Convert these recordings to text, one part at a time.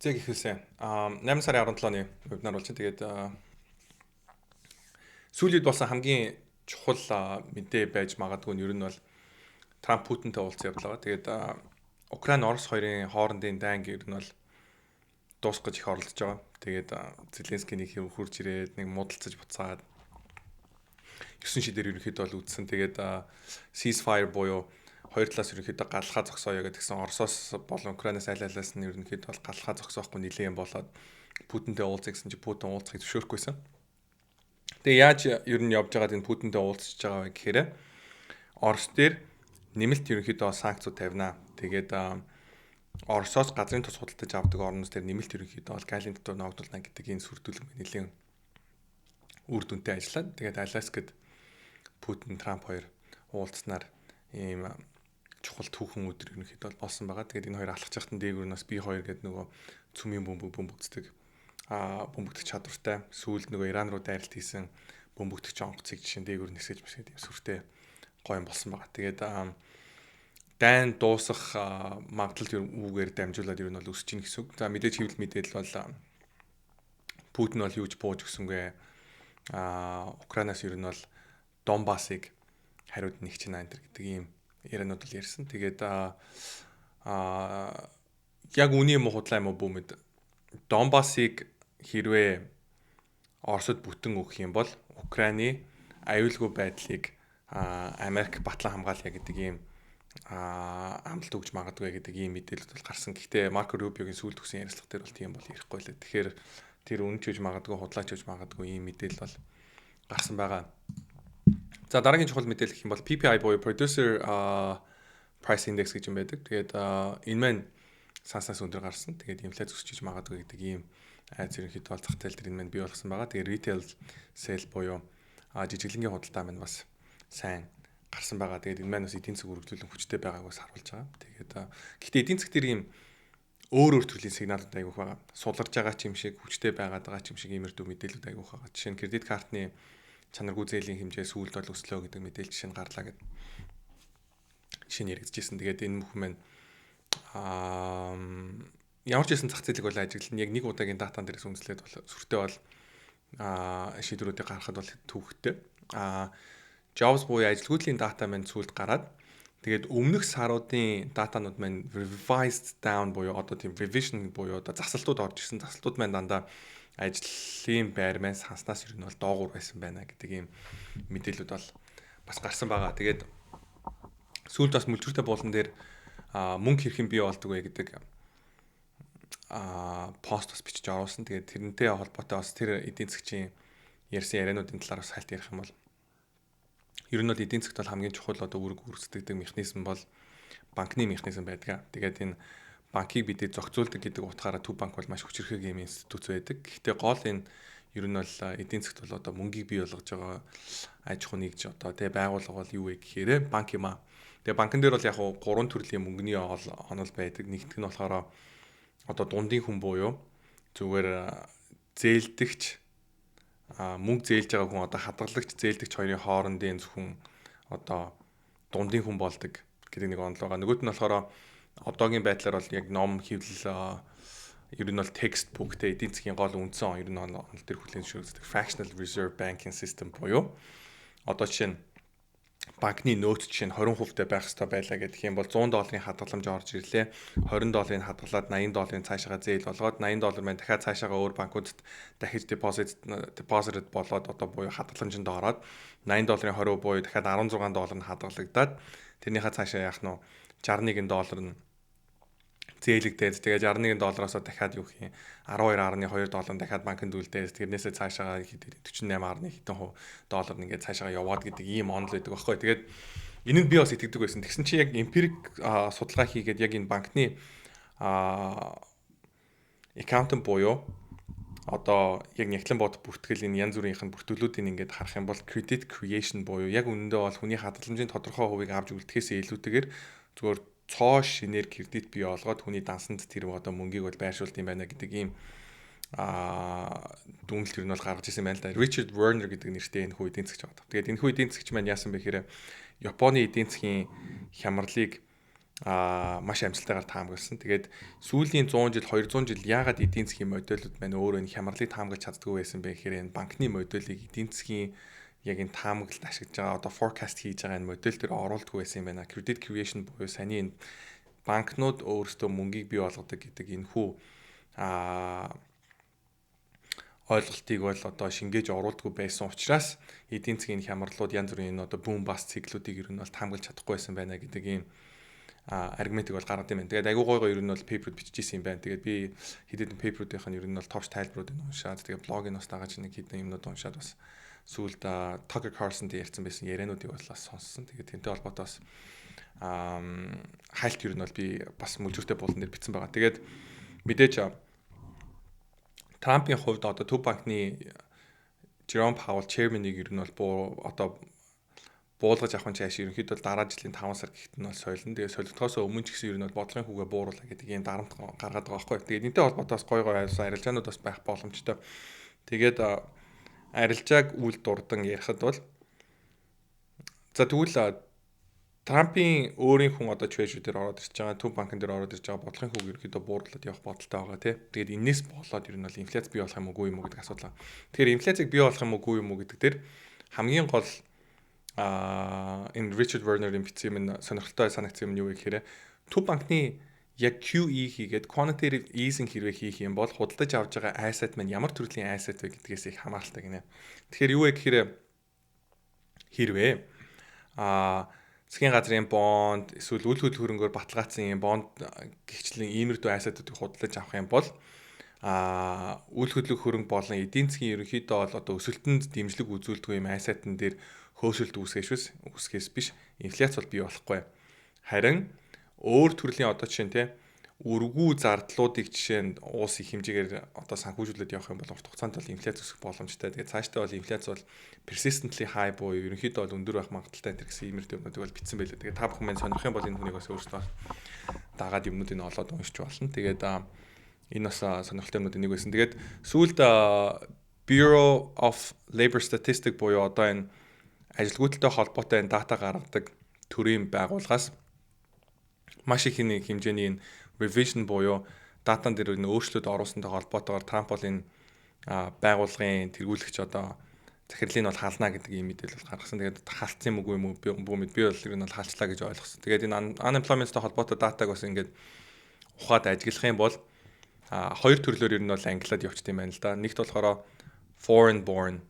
Зэг их хүсэ. 8 сарын 17-ны вебинар болж байна. Тэгээд сүүлийн үед болсон хамгийн чухал мэдээ байж магадгүй нь ер нь бол Трамп Путинтэй уулзсан явдал байгаа. Тэгээд Украин Орос хоёрын хоорондын дайн ер нь бол дуусгах гэж их оролдож байгаа. Тэгээд Зеленский нэг хурж ирээд нэг муудалцаж буцаад 9 шидээр ерөнхийдөө бол үдсэн. Тэгээд ceasefire буюу хоёр талаас ерөнхийдөө галлахаа зогсооё гэдгсэн Оросоос болон Украинаас аль алиас нь ерөнхийдөө бол галлахаа зогсоохгүй нэлээд юм болоод Путинтэй уулзах гэсэн чинь Путин уулзахыг зөвшөөрөхгүйсэн. Тэгээ яаж ер нь явж байгаад энэ Путинтэй уулзж байгаа вэ гэхээр Орос дээр нэмэлт ерөнхийдөө санкцууд тавина. Тэгээд Оросоос газрын тус худалдаж авдаг орнууд дээр нэмэлт ерөнхийдөө бол гайлын дотор ногдуулна гэдэг энэ сүрдүүлэг нэлээд үр дүнтэй ажиллаад тэгээд Аляскад Путин Трамп хоёр уулзснаар ийм чухал түүхэн өдөр ерөнхийдөө болсон байгаа. Тэгээд энэ хоёр алхаж байхад дээгүүр нь бас B2 гэдэг нөгөө цөмийн бөмбөгддөг бөмбөгдөх чадвартай сүүлд нөгөө Иран руу дайралт хийсэн бөмбөгдөх онгоцыг жишээ нь дээгүүр нисгэж бас гэдэг юм сүртэй гоё юм болсон байгаа. Тэгээд дайн дуусах магадлал үүгээр дамжуулаад ер нь бол өсөж ийн гэсэн үг. За мэдээж хэвлэл мэдээлэл бол Путин бол юуж бууж өгсөнгүй. Украинаас ер нь бол Донбассыг хариуд нэг чинь энэ гэдэг ийм яриануд бол ярьсан. Тэгээд яг үний юм худлаа юм уу бүүмэд Донбассыг хэрвээ Оросд бүтэн өгөх юм бол Украины аюулгүй байдлыг Америк батлан хамгаалъя гэдэг ийм амлалт өгж магадгүй гэдэг ийм мэдээлэл бол гарсан. Гэхдээ Марко Рубиогийн сүүлд өгсөн ярилцлага дээр бол тийм бол ярихгүй лээ. Тэгэхээр тэр үнэнч үж магадгүй худлаач үж магадгүй ийм мэдээлэл бол гарсан байгаа. За дараагийн чухал мэдээлэл гэх юм бол PPI буюу Producer Price Index гэж юм байдаг. Тэгээд энэ маань санснаас өндөр гарсан. Тэгээд инфляц өсөж магадгүй гэдэг ийм айц ерөнхийдөө бол зах зээл дээр энэ маань бий болсон байгаа. Тэгээд retail sale буюу жижиглэнгийн худалдаа маань бас сайн гарсан байгаа. Тэгээд энэ маань бас эдийн засаг үргэлжлүүлэн хүчтэй байгааг бас харуулж байгаа. Тэгээд гэхдээ эдийн засаг дээр ийм өөр төрлийн сигналууд айгүйх байгаа. Суларж байгаа ч юм шиг, хүчтэй байгаад байгаа ч юм шиг иймэрдүү мэдээлэлүүд айгүйх байгаа. Жишээ нь кредит картны чанаргүй зээлийн хэмжээ сүүлд бол өслөө гэдэг мэдээлэл жишээ нь гарлаа гэдэг. Жишээ нь яригдчихсэн. Тэгээд энэ бүхэн маань ямар ч байсан зах зээлийг бол ажиглал яг нэг удаагийн датан дээрээс үндэслээд бол сүртэй бол шийдвэрүүдийг гаргахад бол төвөгтэй. Jobs буюу ажилгүйдлийн дата маань сүүлд гараад тэгээд өмнөх саруудын датанууд маань revised down буюу одоо тийм revision буюу одоо засалтууд орж ирсэн. Засалтууд маань дандаа ажлын байр маань санснаас ер нь бол доогуур байсан байна гэдэг ийм мэдээлэлүүд бол бас гарсан байгаа. Тэгээд сүүлд бас мүлжүүртэй буулан дээр мөнгө хэрхэн бий болдог вэ гэдэг пост бас бичиж оруулсан. Тэгээд тэрнтэй холбоотой бас тэр эдийн засгийн ярьсан яриануудын талаар бас хальт ярих юм бол ер нь бол эдийн засгт бол хамгийн чухал одоо үүрэг гүйцэтгэдэг механизм бол банкны механизм байдаг. Тэгээд энэ банкыг бидээ зохицуулдаг гэдэг утгаараа Төв банк бол маш хүчирхэг юм институт байдаг. Гэхдээ гол энэ ер нь бол эдийн засгт бол одоо мөнгийг бий болгож байгаа аж ахуй нэгж одоо тэ байгууллага бол юу вэ гэхээр банк юм аа. Тэгээ банкн дээр бол яг гурван төрлийн мөнгөний онол байдаг. Нэгдүгээр нь болохоор одоо дундын хүн буюу зүгээр зээлдэгч мөнгө зээлж байгаа хүн одоо хадгалагч зээлдэгч хоёрын хоорондын зөвхөн одоо дундын хүн болдог гэдэг нэг онол байгаа. Нөгөөт нь болохоор одоогийн байдлаар бол яг ном хэвлэл ер нь бол текст бүхтэй эдийн засгийн гол үндсэн ер нь онол төр хүлээн зөвшөөрдөг fractional reserve banking system буюу одоо жишээ нь банкны нөөц жишээ нь 20% байх хэрэгтэй байлаа гэдэг юм бол $100 хадгаламж орж ирлээ. $20 хадгалаад $80 цаашаа зээл болгоод $80 маань дахиад цаашаа өөр банкудад дахиж deposit болоод одоо буюу хадгаламжинд ороод $80 20% буюу дахиад $16 нь хадгалагдаад тэрнийхээ цаашаа яах нь $61 нь зээлэгдээд тэгээд $61-оос дахиад юу гэх юм $12.2 дахиад банкнд үлдээд тэрнээсээ цаашаа 48.1 хэдэн $1 ингээд цаашаа яваад гэдэг ийм онол байдаг байхгүй. Тэгээд энэнд би бас итгэдэг байсан. Тэгсэн чи яг эмпирик судалгаа хийгээд яг энэ банкны accountant буюу одоо яг нягтлан бод бүртгэл энэ янз бүрийнх нь бүртгэлүүдийг ингээд харах юм бол credit creation буюу яг үнэндээ бол хүний хадгаламжийн тодорхой хувийг авч үлдэхээс илүүтэйгээр зүгээр цоо шинээр кредит бий болгоод хүний дансанд тэр одоо мөнгийг бол байршуулт юм байна гэдэг ийм дүнэлт ер нь бол гаргаж ирсэн байна л да. Richard Werner гэдэг нэртэй энэ хүү эдийн засгч байгаа. Тэгээд энэ хүү эдийн засгч маань яасан бэ гэхээр Японы эдийн засгийн хямралыг маш амжилттайгаар таамагласан. Тэгээд сүүлийн 100 жил 200 жил яагаад эдийн засгийн модулууд маань өөрөө энэ хямралыг таамаглаж чаддгүй байсан бэ гэхээр энэ банкны модулыг эдийн засгийн яг энэ таамаглалд ашиглаж байгаа одоо forecast хийж байгаа энэ модуль дээр оруулдаггүй байсан юм байна. Credit creation буюу саний энэ банкнууд өөрсдөө мөнгийг бий болгодог гэдэг энэ хүү ойлголтыг бол одоо шингээж оруулдаггүй байсан учраас эдийн засгийн хямралууд янз бүрийн энэ одоо boom bust циклүүдийг ер нь бол таамаглаж чадахгүй байсан байна гэдэг ийм аргументыг бол гаргад юм байна. Тэгээд айгүй гой ер нь бол пейперүүд биччихсэн юм байна. Тэгээд би хэдэн пейперүүдийнх нь ер нь бол товч тайлбаруудыг уншаад тэгээд блогийг бас дагаж нэг хэдэн юмнууд уншаад бас сүүлд Tucker Carlson дээр ярьсан байсан яриануудыг бол бас сонссон. Тэгээд тэнтэй холбоотой бас хайлт ер нь бол би бас мөлжүүртэй болон дээр бичсэн байгаа. Тэгээд мэдээж Трампын хувьд одоо төв банкны Jerome Powell chairman-ыг ер нь бол одоо буулгаж авах нь цааш ерөнхийдөө дараа жилийн 5 сар гэхэд нь бол солино. Тэгээ солигдохоос өмнө ч гэсэн ер нь бол бодлогын хүүгээ бууруулаа гэдэг ийм дарамт гаргаад байгаа байхгүй. Тэгээд энэтэй холбоотойгоос гой арилжаанууд бас байх боломжтой. Тэгээд арилжааг үйл дурдан ярихад бол за тэгвэл Трампын өөрийн хүн одоо Treasury дээр ороод ирж байгаа, төв банкн дээр ороод ирж байгаа бодлогын хүүг ерөнхийдөө бууруулаад явах бодолтой байгаа тий. Тэгээд энэс болоод ер нь бол инфляц бий болох юм уу гэдэг асуудал. Тэгэхээр инфляцийг бий болох юм уу гэдэг дээр хамгийн гол энэ Richard Werner-ийн бичсэн юм сонирхолтой санагдсан юм нь юу вэ гэхээр төв банкны яг QE хийгээд quantitative easing хэрвээ хийх юм бол худалдаж авж байгаа asset маань ямар төрлийн asset вэ гэдгээс их хамааралтай гинэ. Тэгэхээр юу вэ гэхээр хэрвээ засгийн газрын бонд эсвэл үл хөдлөл хөрөнгөөр баталгаажсан юм бонд гихчлэн иймэрдүү asset-уудыг худалдаж авах юм бол үл хөдлөх хөрөнгө болон эдийн засгийн ерөнхийдөө бол одоо өсөлтөнд дэмжлэг үзүүлдэг юм asset-н дээр хөөсөлт үүсгээс биш инфляц бол бий болохгүй. Харин өөр төрлийн одоо жишээ нь те өргүү зардлуудыг жишээ нь уус их хэмжээгээр одоо санхүүжүүлээд явах юм бол урт хугацаанд бол инфляц өсөх боломжтой. Тэгээд цаашдаа бол инфляц бол persistently high буюу ерөнхийдөө бол өндөр байх магадaltaй гэсэн иймэрхүү юмнуудыг бол бичсэн байлээ. Тэгээд та бүхэн маань сонирх юм бол энэ хүнийг бас өөрсдөө дагаад юмнуудыг олоод уншиж болно. Тэгээд энэ бас сонирхолтой юмнуудын нэг байсан. Тэгээд сүүлд Bureau of Labor Statistics буюу одоо энэ ажилгүйдэлтэй холбоотой энэ дата гаргадаг төрийн байгууллагаас маш их нэг хэмжээний энэ revision буюу датан дээр нэг өөрчлөлт оруулсантай холбоотойгоор Трамп бол энэ байгууллагын тэргүүлэгч одоо захирлыг нь бол хаална гэдэг ийм мэдээлэл гаргасан. Тэгээд хаалтсан юм уу би бол ер нь бол хаалчлаа гэж ойлгосон. Тэгээд энэ unemployment-тай холбоотой датаг бас ингээд ухаад ажиглах юм бол хоёр төрлөөр ер нь бол англиад явчихсан юм байна л да. Нэгт болохоор foreign born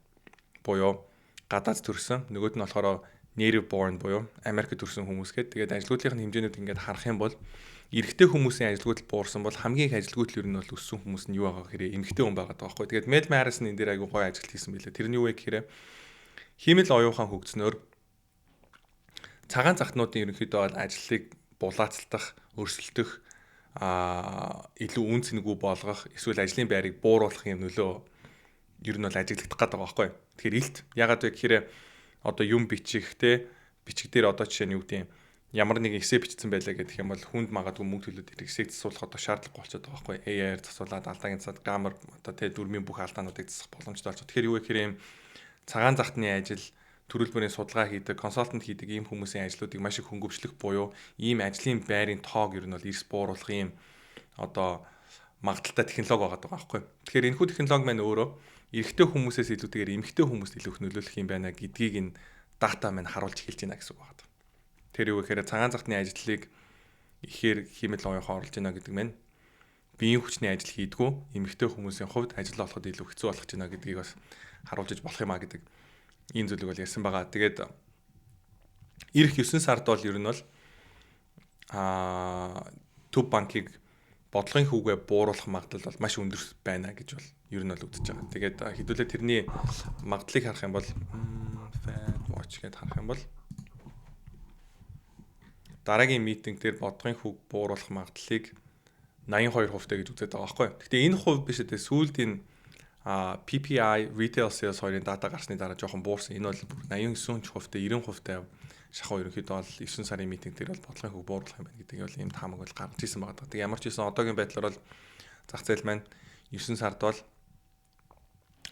буюу гадаад төрсэн, нөгөөд нь болохоор native born буюу Америкт төрсэн хүмүүс гээд тэгээд ажилгүйдлийн хэмжээнүүд ингээд харах юм бол эрэгтэй хүмүүсийн ажилгүйдэл буурсан бол хамгийн их ажилгүйдэл ер нь бол өссөн хүмүүс нь юу байгаа гэхээр эмэгтэй хүн байгаа даахгүй. Тэгээд Mel Maris энэ дээр айгүй гоё ажилт хийсэн байлээ. Тэр нь юу вэ гэхээр химэл оюухан хөгжснөөр цагаан захтнуудын ерөнхийдөө бол ажлыг булаацалдах, өрсөлдөх, илүү үн цэнэгүй болгох, эсвэл ажлын байрыг бууруулах юм нөлөө ер нь бол ажиглагдах гэдэг байгаа байхгүй. Тэгэхээр илт ягаад вэ гэхээр одоо юм бичих бичиг дээр одоо жишээ нь юу гэдэг юм ямар нэг эссе бичсэн байлаа гэдэг юм бол хүнд магадгүй мөнгө төлөөд эссе засуулах одоо шаардлага болчиход байгаа байхгүй. AI-аар засуулаад алдаагийн цаад граммар одоо дүрмийн бүх алдаануудыг засах боломжтой болчиход. Тэгэхээр юу вэ гэхээр юм цагаан захтны ажил, төрөл бүрийн судалгаа хийдэг, консалтант хийдэг ийм хүмүүсийн ажлуудыг маш их хөнгөвчлөх буюу ийм ажлын байрын тоог ер нь бол эрс бууруулах ийм одоо магадaltaй технологи байгаа байхгүй. Тэгэхээр энэхүү технологи маань өөрөө эрэгтэй хүмүүсээс илүүтэйгээр эмэгтэй хүмүүст илүү их нөлөөлөх юм байна гэдгийг энэ дата маань харуулж эхэлж байна гэсэн үг байна. Тэр юу гэхээр цагаан захтны ажлыг ихээр химэл оюухан оруулж байна гэдэг маань биеийн хүчний ажил хийдгүү эмэгтэй хүмүүсийн хувьд ажил олоход илүү хэцүү болгож байна гэдгийг бас харуулж иж болох юм а гэдэг ийм зүйлийг бол ярьсан байгаа. Тэгээд эх 9 сард бол ер нь бол төв банкыг бодлогын хүүгээ бууруулах магадлал бол маш өндөр байна гэж бол ер нь бол үзэж байгаа. Тэгээд хэдүүлээ тэрний магадлалыг харах юм бол Fed Watch гэдээ харах юм бол дараагийн митинг дээр бодлогын хүүг бууруулах магадлалыг 82% гэж үзээд байгаа байхгүй. Гэхдээ энэ хувь биш үү сүүлдийн PPI retail sales хоёрын дата гарсны дараа жоохон буурсан. Энэ бол 89%, 90% шахуу ерөнхийдөө бол 9 сарын митинг дээр бол бодлогын хүүг бууруулах юм байна гэдэг нь ийм таамаг бол гарч ирсэн байгаа. Тэг ямар ч байсан одоогийн байдлаар бол зах зээл маань 9 сард бол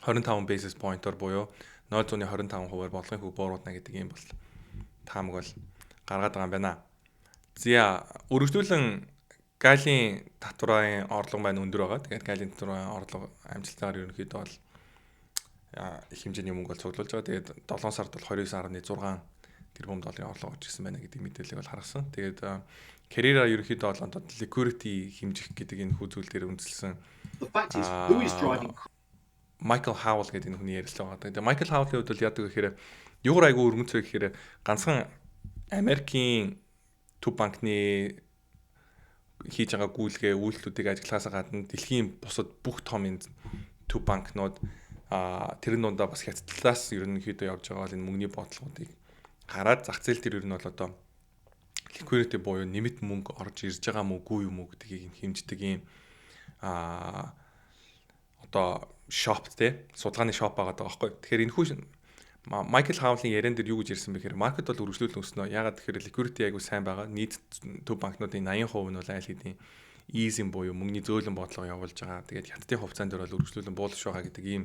25 basis point-оор буюу 0.25%-аар бодлогын хүүг бууруулна гэдэг ийм бол таамаг бол гаргаад байгаа юм байна. За үргэлжлүүлэн галийн татварын орлого маань өндөр байгаа. Тэгээд галийн татварын орлого амжилтаар ерөнхийдөө бол их хэмжээний мөнгө бол цуглуулж байгаа. Тэгээд 7 сард бол 29.6 тэрбум долларын орлого орж ирсэн байна гэдэг мэдээллийг бол харгасан. Тэгээд Carrera ерөнхийдөө бол одоо liquidity хэмжих гэдэг энэ хүү зүйл дээр үндэслэн Michael Howell гэдэг энэ хүний ярилцлага байгаа. Тэгээд Michael Howell-ийн хувьд бол яадаг гэхээр юугаар айгүй өргөнц вэ гэхээр ганцхан Америкийн төв банкны хийж байгаа гүйлгээ үйлчлүүдийг ажиглахаас гадна дэлхийн бусад бүх том энэ төв банкнууд тэрэн дундаа бас хятадлаас ерөнхийдөө явж байгаа бол энэ мөнгөний бодлогуудыг хараад зах зээл дээр ер нь бол одоо liquidity буюу нэмэт мөнгө орж ирж байгаа мó үгүй юм уу гэдгийг хэмждэг юм одоо shop те судалгааны shop байгаа байхгүй. Тэгэхээр энэ хүү Michael Howell-ийн яриан дээр юу гэж ирсэн бэ гэхээр маркет бол үргэлжлүүлэн өснө. Ягаад тэгэхээр liquidity айгу сайн байгаа. Нийт төв банкнуудын 80% нь бол айл хэдийн easing буюу мөнгөний зөөлөн бодлого явуулж байгаа. Тэгээд хятадын хугацаанд дээр бол үргэлжлүүлэн буулж байгаа гэдэг ийм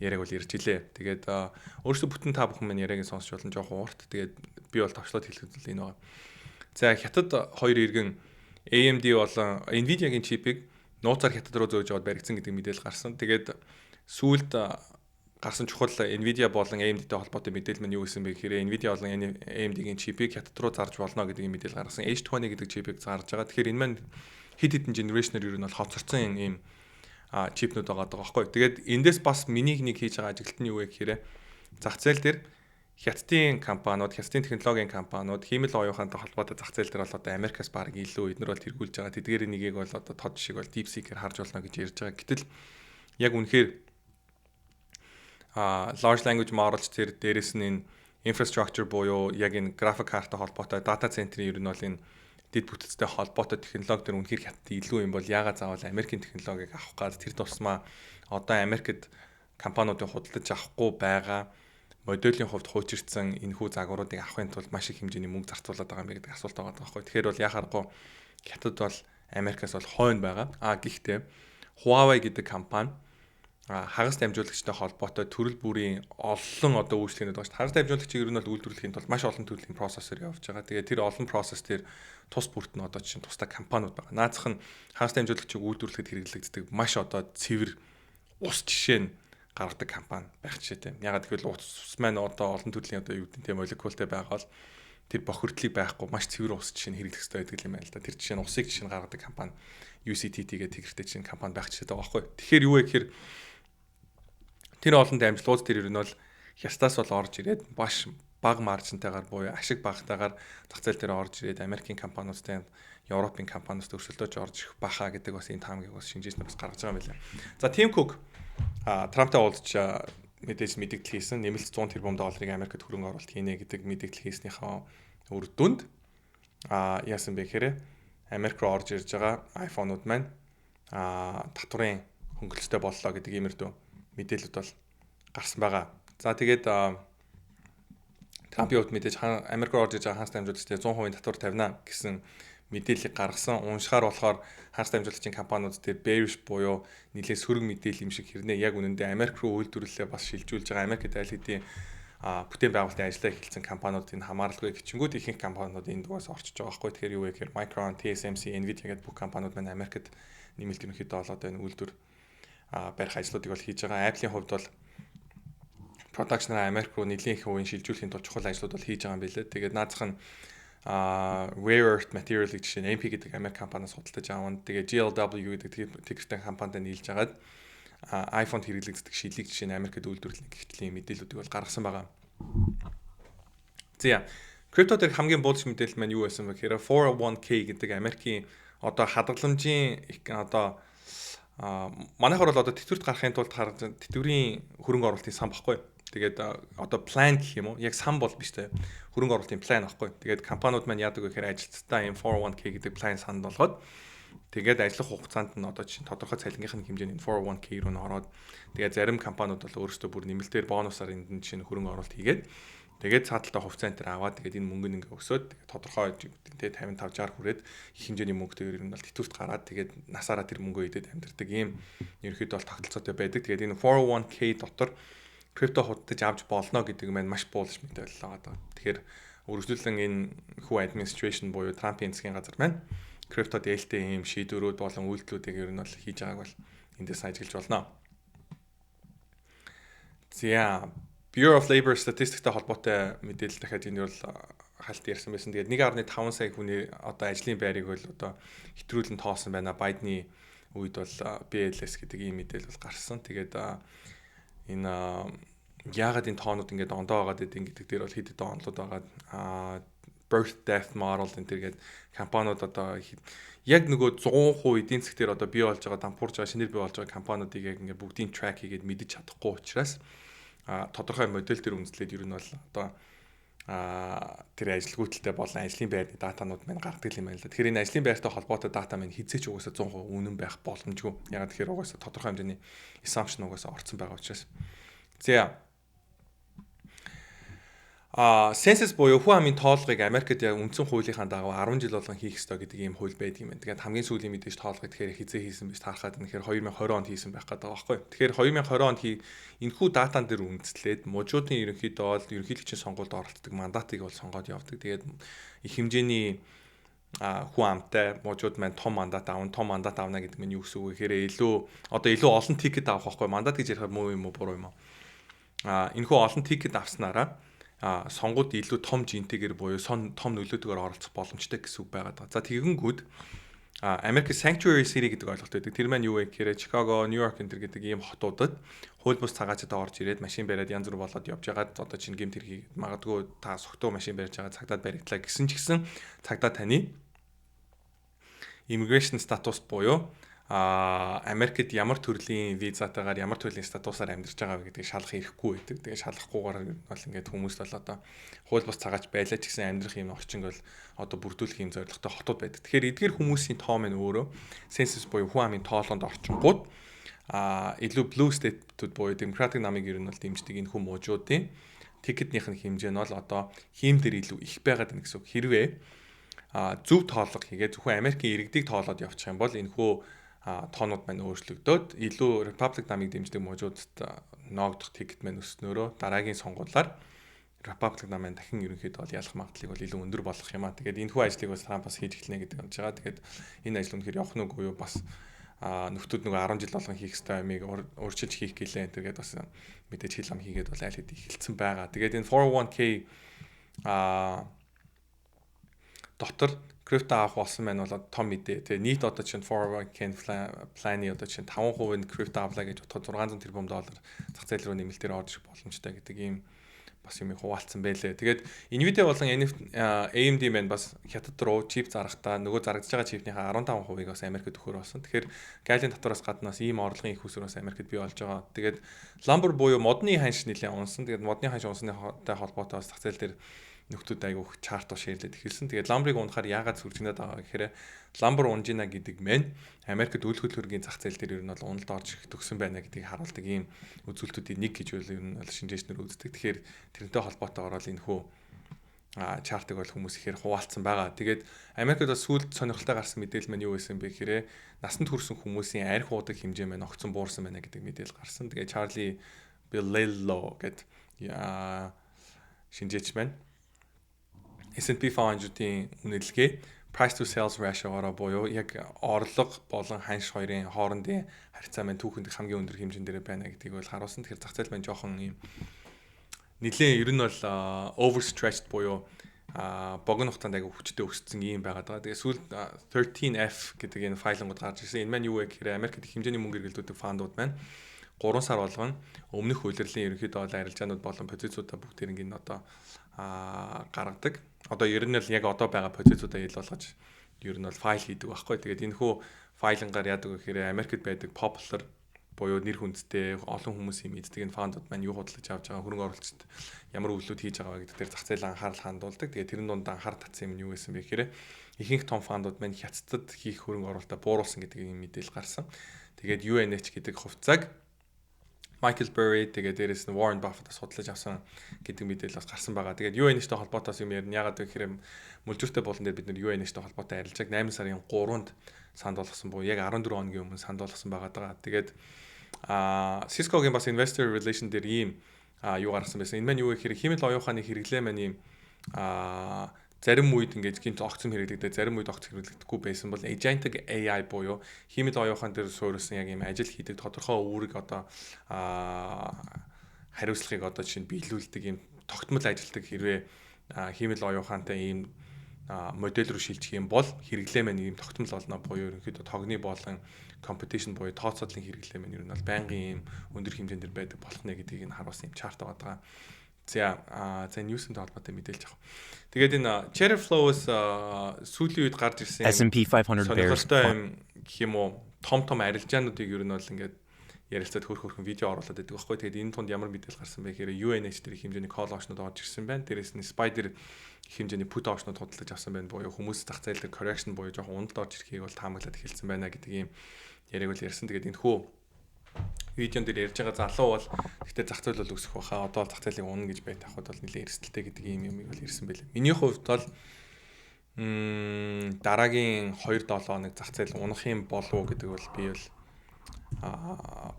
яриаг бол ярьж илээ. Тэгээд өөрөөсөө бүтэн та бүхэн маань яриаг сонсч болно жоохон урт. Тэгээд би бол товчлоод хэлэхэд энэ байгаа. За хятад хоёр иргэн AMD болон Nvidia-гийн чипийг нууцаар хятад руу зөөж аваад баригдсан гэдэг мэдээлэл гарсан. Тэгээд сүүлд гарсан чухал Nvidia болон AMD-тэй холбоотой мэдээлэл маань юу гэсэн бэ гэхээр Nvidia болон AMD-гийн чипийг хятад руу зарж болно гэдэг мэдээлэл гаргасан. H20 гэдэг чипийг зарж байгаа. Тэгэхээр энэ маань хэд хэдэн генерашнэр ер нь бол хоцорсон ийм чипнүүд байгаа байхгүй. Тэгээд эндээс бас миний нэг хийж байгаа ажилт нь юу вэ гэхээр зах зээл дээр хятадын компаниуд, хятадын технологийн компаниуд хиймэл оюухантай холбоотой зах зээл дээр бол одоо Америкаас баг илүү эднэр бол тэргүүлж байгаа. Тэдгээр нэгийг бол одоо тод шиг бол DeepSeek-ээр харж болно гэж ярьж байгаа. Гэтэл яг үнэхээр large language models тэр дээрэс нь энэ infrastructure буюу яг энэ график карттай холбоотой data center-ийн ер нь бол энэ дэд бүтцтэй холбоотой технологи төр үнэхээр хятад илүү юм бол яагаад заавал Америкийн технологиг авах гад тэр тусмаа одоо Америкт компаниудын худалдаж авахгүй байгаа моделийн хувьд хуучирсан энэхүү загваруудыг авахын тулд маш их хэмжээний мөнгө зарцуулаад байгаа юм гэдэг асуулт байгаа байхгүй. Тэгэхээр бол яхаарахгүй хятад бол Америкаас бол хойно байгаа. Гэхдээ Huawei гэдэг компани хагас дамжуулагчтай холбоотой төрөл бүрийн олон одоо үйлчлэгнүүд байгаа шүү дээ. Хагас дамжуулагчийг ер нь бол үйлдвэрлэхийн тулд маш олон төрлийн процессор явж байгаа. Тэгээд тэр олон процесс дээр тус бүрт нь одоо чинь тусдаа компаниуд байгаа. Наацх нь хагас дамжуулагчийг үйлдвэрлэхэд хэрэглэгддэг маш одоо цэвэр ус жишээ нь гаргадаг компани байх жишээтэй. Ягаад гэвэл ус маань одоо олон төрлийн одоо юу гэдэг тийм молекултай байгаа бол тэр бохирдлыг байхгүй маш цэвэр ус жишээ нь хэрэглэх хэрэгтэй байдаг юм байна л да. Тэр жишээ нь усыг жишээ нь гаргадаг компани UCTT гэдэг тэгэртэй чинь компани байх жишээтэй байгаа байхгүй. Тэгэхээр юу вэ гэхээр тэр олон дамжлууд тэр ер нь бол хятадаас бол орж ирээд баш бага маржинтайгаар буюу ашиг багтайгаар зах зээл дээр орж ирээд Америкийн компаниудтай Европын компаниуд өрсөлдөж орж ирэх баха гэдэг бас энэ таамгийг бас шинжээснээр бас гаргаж байгаа юм байна. За Tim Cook Трамптай уулзч мэдээж мэдээлэл хийсэн нэмэлт 100 тэрбум долларыг Америкт хөрөнгө оруулалт хийнэ гэдэг мэдээлэл хийснийхаа үр дүнд яасан бэ гэхээр Америк руу орж ирж байгаа iPhone-ууд маань татварын хөнгөлөлтөй боллоо гэдэг иймэрдүү мэдээлэлд бол гарсан байгаа. За тэгээд Трампын хувьд мэдээж Америк руу орж иж байгаа хагас дамжуулагчтай 100% татвар тавина гэсэн мэдээллийг гаргасан. Уншихаар болохоор хагас дамжуулагчийн компаниуд дээр bearish буюу нэлээд сөрөг мэдээлэл юм шиг хэрнээ яг үнэндээ Америк руу үйлдвэрлэлээ бас шилжүүлж байгаа Америкт айл хэдийн бүтээн байгуулалтын ажиллаа эхэлсэн компаниуд энэ хамааралгүй гिचингүүд ихэнх компаниуд энд дугаас орчиж байгаа байхгүй. Тэгэхээр юу вэ гэхээр Micron, TSMC, Nvidia гэдэг бүх компаниуд маань Америкт нэмэлт ерөнхийдөө болоод энэ үйлдвэр барих ажлуудыг бол хийж байгаа. Apple-ийн хувьд бол production-аа Америк руу нэлийн их хувийн шилжүүлэхийн тулд чухал ажлууд бол хийж байгаа юм билээ. Тэгээд наацх нь rare earth material гэж жишээ нь MP гэдэг Америк компаниас худалдаж аван. Тэгээд GLW гэдэг тэгэртэй компанитай нийлж агаад iPhone хэрэглэгддэг шилийг жишээ нь Америкт үйлдвэрлэх гихтлийн мэдээллүүдийг бол гаргасан байгаа. За крипто дээр хамгийн буулж мэдээлэл маань юу байсан бэ гэхээр 401k гэдэг Америкийн одоо хадгаламжийн одоо манайхаар бол одоо тэтгэврт гарахын тулд тэтгэврийн хөрөнгө оруулалтын сан баггүй. Тэгээд одоо план гэх юм уу? Яг сан бол биш тэ. Хөрөнгө оруулалтын план баггүй. Тэгээд компаниуд маань яадаг вэ гэхээр ажилтнаа ийм 401k гэдэг план санд болгоод тэгээд ажиллах хугацаанд нь одоо чинь тодорхой цалингийнхын хэмжээний 401k руу н ороод тэгээд зарим компаниуд бол өөрсдөө бүр нэмэлтээр бонусаар энд нь чинь хөрөнгө оруулалт хийгээд тэгээд цааталтаа хувьцаанд дээр аваад тэгээд энэ мөнгө ингээ өсөөд тодорхой тэгээд 55-60 хүрээд их хэмжээний мөнгөтэйгээр ер нь бол тэтгэврт гараад тэгээд насаараа тэр мөнгөө идээд амьдэрдэг ийм ерөнхийдөө бол тогтолцоотой байдаг. Тэгээд энэ 401k дотор крипто худалдаж авч болно гэдэг нь маш буулж мэдээлэл байгаа даа. Тэгэхээр үргэлжлүүлэн энэ хүү administration буюу Трампын засгийн газар маань криптод ээлтэй ийм шийдвэрүүд болон үйлдэлүүдийг ер нь бол хийж байгааг бол эндээс ажиглаж болно. За Bureau of Labor Statistics-тай холбоотой мэдээлэл дахиад энэ бол хальт ярьсан байсан. Тэгээд 1.5 сая хүний одоо ажлын байрыг бол одоо хэтрүүлэн тоосон байна. Байдны үед бол BLS гэдэг ийм мэдээлэл бол гарсан. Тэгээд энэ яагаад энэ тоонууд ингээд ондоо байгаад гэдэг дээр бол хэд хэдэн онолууд байгаад birth death model энтергээд компаниуд одоо яг нөгөө 100% эдийн засгтэр одоо бий болж байгаа дампуурж байгаа шинээр бий болж байгаа компаниудыг яг ингээд бүгдийн track хийгээд мэдэж чадахгүй учраас тодорхой модель төр үндэслээд ер нь бол одоо тэр ажилгүйдэлтэй болон ажлын байрны датанууд маань гаргадаг юм байна л да. Тэгэхээр энэ ажлын байртай холбоотой дата маань хизээч угаасаа 100% үнэн байх боломжгүй. Яг тэгэхээр угаасаа тодорхой хэмжээний assumption угаасаа орцсон байгаа учраас. За census буюу хүн амын тоолгыг Америкт яг үндсэн хуулийнхаа дагуу 10 жил болгон хийх ёстой гэдэг ийм хууль байдаг юм байна. Тэгээд хамгийн сүүлийн мэдээж тоолгыг тэгэхээр хизээ хийсэн биш тарахад тэгэхээр 2020 онд хийсэн байх гэдэг байгаа байхгүй. Тэгэхээр 2020 онд энэхүү датан дээр үндэслээд мужуудын ерөнхийдөө бол ерөнхийлөгчийн сонгуульд оролцдог мандатыг бол сонгоод явдаг. Тэгээд их хэмжээний хүн амтай мужууд маань том мандат авна гэдэг нь юу гэсэн үг вэ? Тэгэхээр илүү олон тикет авах байхгүй. Мандат гэж ярихаар муу юм уу буруу юм уу? Энэхүү олон тикет авснараа сонгууд илүү том жинтэйгэр буюу том нөлөөдгөөр оролцох боломжтой гэсэн үг байгаад байгаа. За тэгэнгүүт Америк Sanctuary City гэдэг ойлголт байдаг. Тэр маань юу вэ гэхээр Chicago, New York энэ гэдэг ийм хотуудад хууль бус цагаачтай орж ирээд машин бариад янз бүр болоод явж байгаад одоо чинь гэмт хэрхий магадгүй та согтуу машин барьж байгаа цагдаад баригдлаа гэсэн ч гэсэн цагдаа таны immigration status буюу Америкт ямар төрлийн визатайгаар ямар төрлийн статусаар амьдарч байгаа вэ гэдгийг шалах хэрэггүй байдаг. Тэгээ шалахгүйгээр бол ингээд хүмүүс бол одоо хууль бус цагаач байлаа ч гэсэн амьдрах юм орчинг бол одоо бүрдүүлэх юм зорилготой хотууд байдаг. Тэгэхээр эдгээр хүмүүсийн тоо маань өөрөө census буюу хүн амын тоолоонд орчингууд илүү blue state-үүд буюу демократик намыг ер нь бол дэмждэг энэ хүн мужуудын тикетнийх нь хэмжээ нь бол одоо хийм дээр илүү их байгаад байна гэсэн үг. Хэрвээ зөв тоолго хийгээд зөвхөн Америкийн иргэдийг тоолоод явчих юм бол энэ хүү тоонууд маань өөрчлөгдөөд илүү Republic намыг дэмждэг мужуудад ноогдох тикет маань өснөөрөө дараагийн сонгуулиар Republic нам маань дахин ерөнхийдөө бол ялах магадлалыг бол илүү өндөр болгох юм аа. Тэгээд энэ хүү ажлыг бас Трамп бас хийж эхэлнэ гэдэг болж байгаа. Тэгээд энэ ажил үнэхээр явах нь үгүй юу бас нөхдүүд нөгөө 10 жил болгон хийх ёстой юмыг өөрчилж хийх гэлээ энэ төргээд бас мэдээж хил ам хийгээд бол аль хэдийн эхэлсэн байгаа. Тэгээд энэ 401k дотор крипто авах болсон байна бол том мэдээ. Тэгээ нийт одоо чинь 401k plan-ы одоо чинь 5% крипто авлаа гэж бодоход $600 тэрбум зах зээл рүү нэмэлтээр орж ирэх боломжтой гэдэг ийм бас юм хуваалцсан байлээ. Тэгээд Nvidia болон AMD маань бас хятад руу чип зарахтаа нөгөө зарагдж байгаа чипнийхээ 15%-ийг бас Америкт өгөхөр болсон. Тэгэхээр гайлын татвараас гаднаас ийм орлогын их усраас Америкт бий болж байгаа. Тэгээд Lumber буюу модны ханш нэлээд унсан. Тэгээд модны ханш уnsантай холбоотой бас зах зээл дээр нөхдүүд айгуух чарт шеэрлээд эхэлсэн. Тэгээд ламбрыг унахаар яагаад сүржинээд байгаа гэхээр ламбр унжина гэдэг мэн Америкт үйл хөдлөлтийн зах зээл дээр ер нь бол уналд орж ирэх төгсөн байна гэдгийг харуулдаг ийм үзүүлэлтүүдийн нэг гэж ер нь бол шинжээчнэр үздэг. Тэгэхээр тэрнтэй холбоотойгоор бол энэ хүү чартыг бол хүмүүс ихээр хуваалцсан байгаа. Тэгээд Америкт бас сүүлд сонирхолтой гарсан мэдээлэл маань юу байсан бэ гэхээр насанд хүрсэн хүмүүсийн арх уудаг хэмжээ маань огцон буурсан байна гэдэг мэдээлэл гарсан. Тэгээд Charlie Bilello гэдэг шинжээч маань S&P 500-ийн үнэлгээ price to sales ratio-ороо буюу яг орлого болон ханш хоёрын хоорондын харьцаа маань түүхэнд хамгийн өндөр хэмжээнд дээр байна гэдгийг бол харуулсан. Тэгэхээр зах зээл маань жоохон юм нэлээд ер нь бол overstretched буюу богино хугацаанд аягүй хүчтэй өссөн юм байгаад байгаа. Тэгээ сүүлд 13F гэдэг энэ файлингууд гарч ирсэн. Энэ маань юу вэ гэхээр Америкт их хэмжээний мөнгө эргэлдүүлдэг фандууд маань 3 сар болгон өмнөх улирлын ерөнхийдөө бол арилжаанууд болон позициудаа бүгдээр ингэ одоо гаргадаг. Одоо ер нь л яг одоо байгаа позициудаа ил болгож ер нь бол файл хийдэг байхгүй. Тэгээд энэ хүү файлангаар яадаг вэ гэхээр Америкт байдаг popular буюу нэр хүндтэй олон хүмүүсийн мэддэг энэ фаундууд маань юу худалдаж авч байгаа хөрөнгө оруулагчид ямар өвлүүд хийж байгаа вэ гэдэг дээр зах зээлийн анхаарал хандуулдаг. Тэгээд тэрэн донд анхаарал татсан юм юу гэсэн бэ гэхээр ихэнх том фаундууд маань хятадд хийх хөрөнгө оруулалтаа бууруулсан гэдэг юм мэдээлэл гарсан. Тэгээд UNH гэдэг хувьцааг Michael Burry тэгээд дээрэс нь Warren Buffett-аас судалж авсан гэдэг мэдээлэл бас гарсан байгаа. Тэгээд UNH-тэй холбоотойс юм ярина. Ягаад гэхээр мүлжүүртэй болон дээр бид нэр UNH-тэй холбоотой арилжааг 8 сарын 3-нд санд болгосон буюу яг 14 хоногийн өмнө санд болгосон байгаа. Тэгээд Cisco-гийн бас investor relation дээр ийм юу гаргасан байсан. Энэ маань юу гэхээр хэмэл оюуханы хэрэглээ маань ийм зарим үед ингээд гинт огцом хэрэглэгдээ, зарим үед огцом хэрэглэгдэхгүй байсан бол agentic AI буюу хиймэл оюухан дээр суурилсан яг юм ажил хийдэг тодорхой үүрэг одоо хариуцлагыг одоо жишээ нь биелүүлдэг юм тогтмол ажилтдаг хэрвээ хиймэл оюухантай ийм модель руу шилжих юм бол хэрэглээ маань ийм тогтмол болно буюу ерөнхийдөө тогны болон competition буюу тооцооллын хэрэглээ маань ер нь бол байнгын ийм өндөр хэмжээнд байдаг болох нэ гэдгийг нь харуулсан юм чарт байгаа. За ньюсэнтэй холбоотой мэдээлж авах. Тэгээд энэ Cherryflow-с сүүлийн үед гарч ирсэн S&P 500 bears гэх юм уу том арилжаануудыг ер нь бол ингээд ярилцаад хөрхөн видео оруулаад байдаг байхгүй. Тэгээд энэ тунд ямар мэдээлэл гарсан бэ гэхээр UNH дээр их хэмжээний call option-ууд орж ирсэн байна. Дээрээс нь Spider их хэмжээний put option-ууд худалдаж авсан байна буюу хүмүүс зах зээл дээр correction буюу жоохон уналд орж ирэхийг бол таамаглаад эхэлсэн байна гэдэг ийм яриаг бол ярьсан. Тэгээд энэ хүү видеон дээр ярьж байгаа залуу бол гэхдээ зах зээл бол өсөх баха. Одоо бол зах зээлийг унана гэж бай тахад бол нэлээд эрсдэлтэй гэдэг ийм юмыг бол ярьсан байлээ. Миний хувьд бол дараагийн 2-7 хоног зах зээл унах юм болов уу гэдэг бол би бол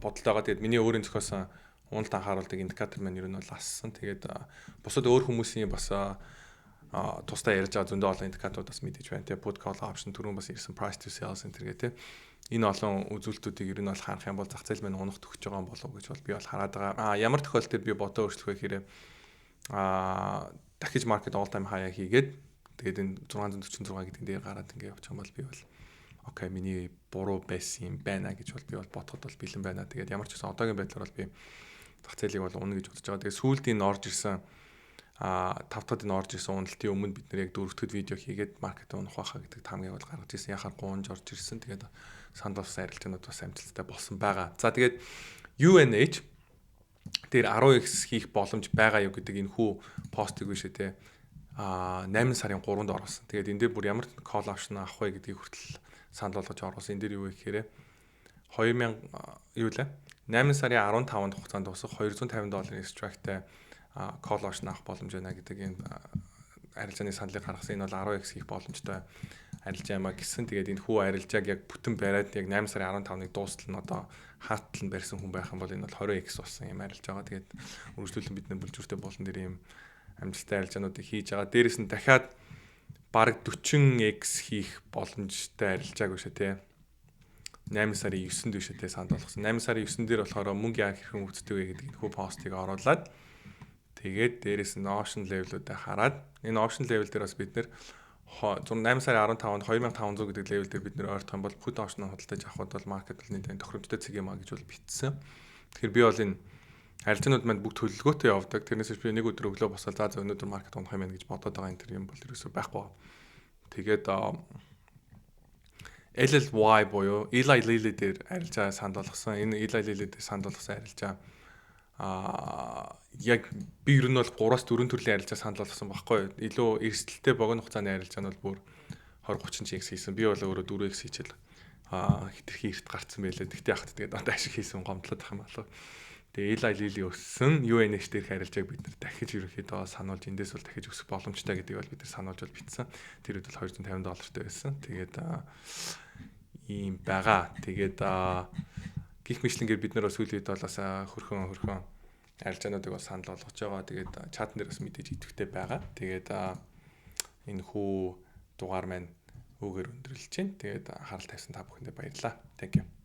бодолтой байгаа. Тэгээд миний өөрийн зохиосон уналт анхааруулдаг индикатор маань ер нь бол ассан. Тэгээд бусад өөр хүмүүсийн бас тусдаа ярьж байгаа зөндөө олон индикаторууд бас мэдээж байна. Тэгээд put call option түрүүн бас ирсэн price to sales энэ гэдэг. Энэ олон үзүүлэлтүүдийг ер нь бол харах юм бол зах зээл маань унах төгсөж байгаа юм болов уу гэж бол би бол хараад байгаа. Ямар тохиолдолд би бодоо өөрчлөх вэ гэхээр дахиж market all time high хийгээд тэгээд энэ 646 гэдэг дээр гараад ингээ явчих юм бол би бол окей миний буруу байсан юм байна гэж бол би бол бодоход бол бэлэн байна. Тэгээд ямар ч гэсэн одоогийн байдлаар бол би зах зээлийг бол унах гэж бодож байгаа. Тэгээд сүүлдийн орж ирсэн 5 дахь энэ орж ирсэн уналтын өмнө бид нэр яг 4 дахь видео хийгээд маркет унах байхаа гэдэг таамагийг бол гаргаж ирсэн. Яхаар гуунж орж ирсэн. Тэгээд сандалс арилжаанууд бас амжилттай болсон байгаа. За тэгээд UNH дээр 10x хийх боломж байгаа юу гэдэг энэ хүү постыг биш үү те 8 сарын 3-нд оруулсан. Тэгээд энэ дээр бүр ямар call option авах вэ гэдгийг хүртэл санал болгож оруулсан. Энэ дээр юу вэ гэхээр 2000 юу лээ 8 сарын 15-нд хугацаанд тусах $250 strike-тай call option авах боломж байна гэдэг энэ арилжааны саналыг гаргасан. Энэ бол 10x хийх боломжтой арилжаа юмаа гэсэн. Тэгээд энэ хүү арилжааг яг бүтэн бариад яг 8 сарын 15-ныг дуустал нь одоо хааттал нь барьсан хүн байх юм бол энэ бол 20x болсон юм арилж байгаа. Тэгээд үргэлжлүүлэн бидний бүлжүүртэй болон дэр юм амжилттай арилжаануудыг хийж байгаа. Дээрээс нь дахиад бараг 40x хийх боломжтой арилжааг биш үү те 8 сарын 9-нд биш үү те санд болгосон. 8 сарын 9 дээр болохоор мөнгө яг хэрхэн үүддэг вэ гэдэг энэ хүү постыг оруулаад тэгээд дээрээс нь option level-үүдээ хараад энэ option level дээр бас бид нэр 8 сарын 15-нд 2500 гэдэг level дээр бид нэр ойртох юм бол put option худалдаж авахд бол market бол нэг тохиромжтой цэг юм а гэж бол бичсэн. Тэгэхээр би бол энэ арилжаанууд маань бүгд төлөвлөгөөтэй явдаг. Тэрнээс би нэг өдөр өглөө босоод за өнөөдөр маркет унах юм байна гэж бодоод байгаа энэ төр юм бол ерөөсөй байхгүй. Тэгээд LLY буюу Eli Lilly дээр арилжаа санд болгосон. Энэ Eli Lilly дээр санд болгосон арилжаа яг би ер нь бол 3-4 төрлийн арилжаа санал болгосон байхгүй. Илүү эрсдэлтэй богино хугацааны арилжаа нь бол бүр 20-30x хийсэн. Би бол өөрөө 4x хийчихэл хитрхи эрт гарцсан байлээ. Тэгтээ яхад тэгээд одоо ашиг хийсэн гомдлоод ах юм болов. Тэгээ Eli Lilly өссөн UNH дээрх арилжааг бид нар дахиж ерөнхийдөө сануулж эндээс бол дахиж өсөх боломжтой гэдгийг бол бид нар сануулж бол бичсэн. Тэр үед бол $250 байсан. Тэгээд ийм байгаа. Тэгээд гих мэтлэнгээр бид нар бас сүүлийн үед бол бас хөрхөн арилжаануудыг бас санал болгож байгаа. Тэгээд чатн дээр бас мэдээж идэвхтэй байгаа. Тэгээд энэ хүү дугаар маань өгөр өндөрлж байна. Тэгээд анхаарал тавьсан та бүхэндээ баярлалаа. Thank you.